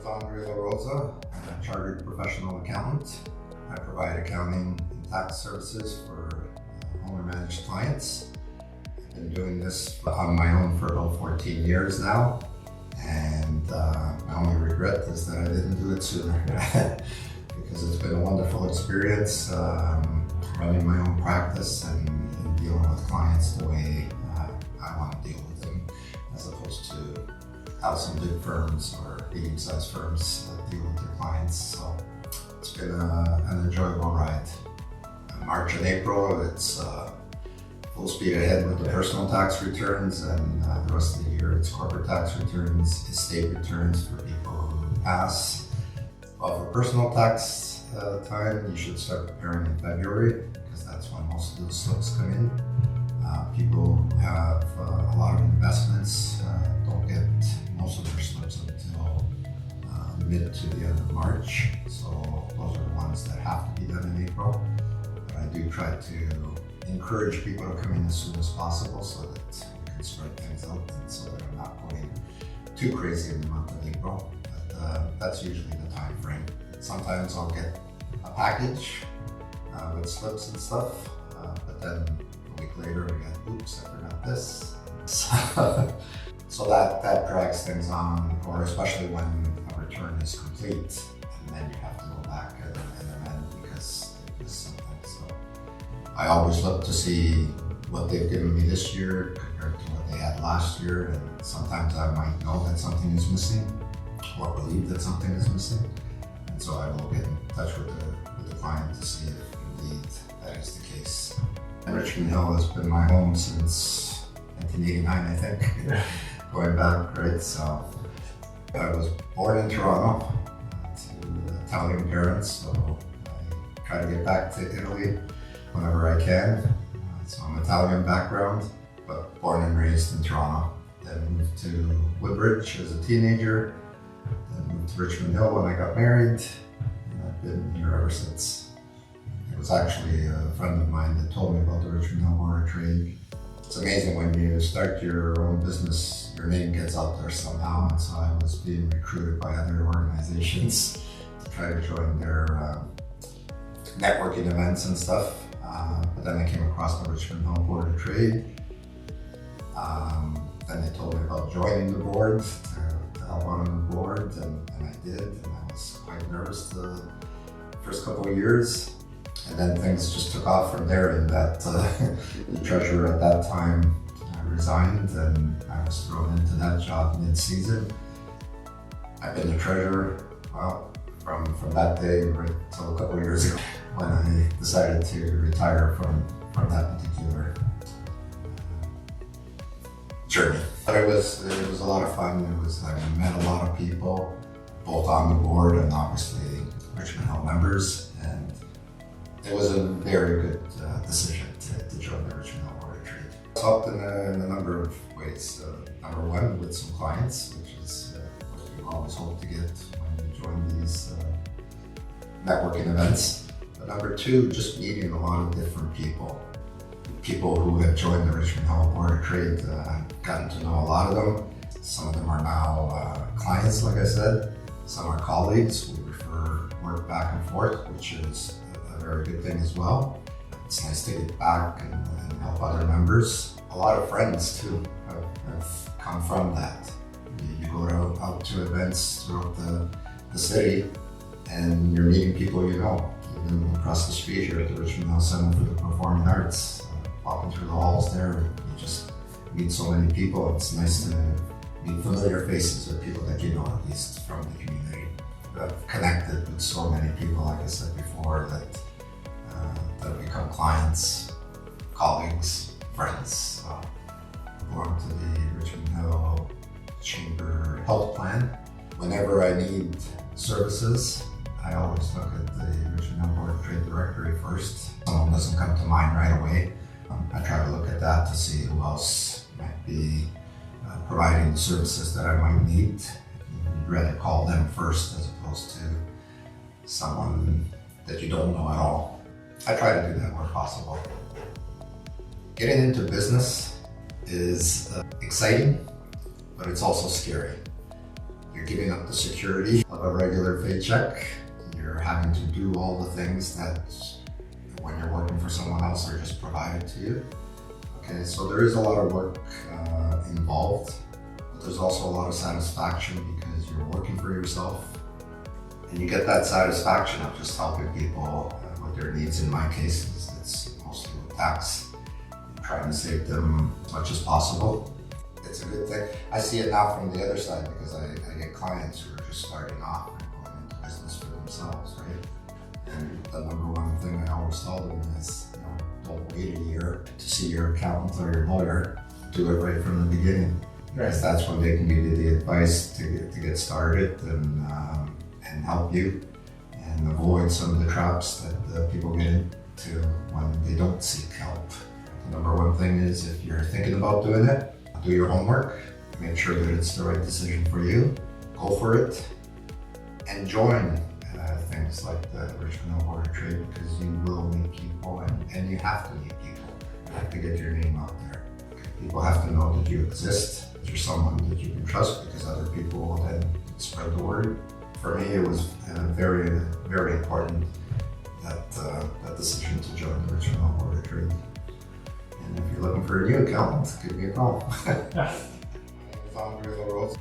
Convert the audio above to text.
with Andre La Rosa. I'm a chartered professional accountant. I provide accounting and tax services for owner-managed clients. I've been doing this on my own for about 14 years now, and my only regret is that I didn't do it sooner because it's been a wonderful experience running my own practice and dealing with clients the way I want to deal with them, as opposed to how some big firms or medium-sized firms deal with their clients. So it's been an enjoyable ride. March and April, it's full speed ahead with the personal tax returns, and the rest of the year it's corporate tax returns, estate returns for people who pass. Well, for personal tax time, you should start preparing in February, because that's when most of those slips come in. People who have a lot of investments don't get most of their slips until mid to the end of March. So those are the ones that have to be done in April. But I do try to encourage people to come in as soon as possible so that we can spread things out and so that I'm not going too crazy in the month of April. But that's usually the time frame. Sometimes I'll get a package with slips and stuff, but then a week later I get, oops, I forgot this. So that drags things on, or especially when a return is complete and then you have to go back and amend because they missed something. So I always look to see what they've given me this year compared to what they had last year, and sometimes I might know that something is missing or believe that something is missing, and so I will get in touch with the client to see if indeed that is the case. And Richmond Hill has been my home since 1989, I think. Going back, right? So I was born in Toronto to Italian parents, so I try to get back to Italy whenever I can. So I'm Italian background, but born and raised in Toronto. Then moved to Woodbridge as a teenager, then moved to Richmond Hill when I got married, and I've been here ever since. It was actually a friend of mine that told me about the Richmond Hill Board of Trade. It's amazing when you start your own business, your name gets out there somehow, and so I was being recruited by other organizations to try to join their networking events and stuff. But then I came across the Richmond Hill Board of Trade. Then they told me about joining the board to help on the board, and I did, and I was quite nervous the first couple of years. And then things just took off from there, in that the treasurer at that time resigned, and I was thrown into that job mid-season. I've been the treasurer, well, from that day right till a couple of years ago when I decided to retire from that particular journey. But it was a lot of fun. I met a lot of people, both on the board and obviously Richmond Hill members, and it was a very good decision to join the Richmond Hill Board of Trade. It's helped in a number of ways. Number one, with some clients, which is what you always hope to get when you join these networking events. But number two, just meeting a lot of different people. People who have joined the Richmond Hill Board of Trade, I've gotten to know a lot of them. Some of them are now clients, like I said. Some are colleagues. We refer work back and forth, which is a very good thing as well. It's nice to get back and help other members. A lot of friends too have come from that. You go out to events throughout the city and you're meeting people you know. Even across the street here at the Richmond Hill Center for the Performing Arts, walking through the halls there, you just meet so many people. It's nice to meet familiar faces or people that you know, at least from the community. I've connected with so many people, like I said before, that have become clients, colleagues, friends. I belong to the Richmond Hill Chamber Health Plan. Whenever I need services, I always look at the Richmond Hill Board of Trade directory first. Someone doesn't come to mind right away. I try to look at that to see who else might be providing the services that I might need. You'd rather call them first as opposed to someone that you don't know at all. I try to do that where possible. Getting into business is exciting, but it's also scary. You're giving up the security of a regular paycheck. You're having to do all the things that when you're working for someone else are just provided to you. Okay, so there is a lot of work involved, but there's also a lot of satisfaction because you're working for yourself and you get that satisfaction of just helping people with their needs. In my case, it's mostly with tax, trying to save them as much as possible. It's a good thing. I see it now from the other side because I get clients who are just starting off and going into business for themselves, right? And the number one thing I always tell them is, don't wait a year to see your accountant or your lawyer. Do it right from the beginning, because that's when they can give you the advice to get started and help you and avoid some of the traps that people get into when they don't seek help. The number one thing is, if you're thinking about doing it, do your homework, make sure that it's the right decision for you, go for it, and join things like the Richmond Board of Trade, because you will meet people and you have to meet people. You have to get your name out there. People have to know that you exist, that you're someone that you can trust, because other people will then spread the word. For me, it was very, very important that decision to join the Richmond Board of Trade. And if you're looking for a new accountant, give me a call. I'm Andre La Rosa.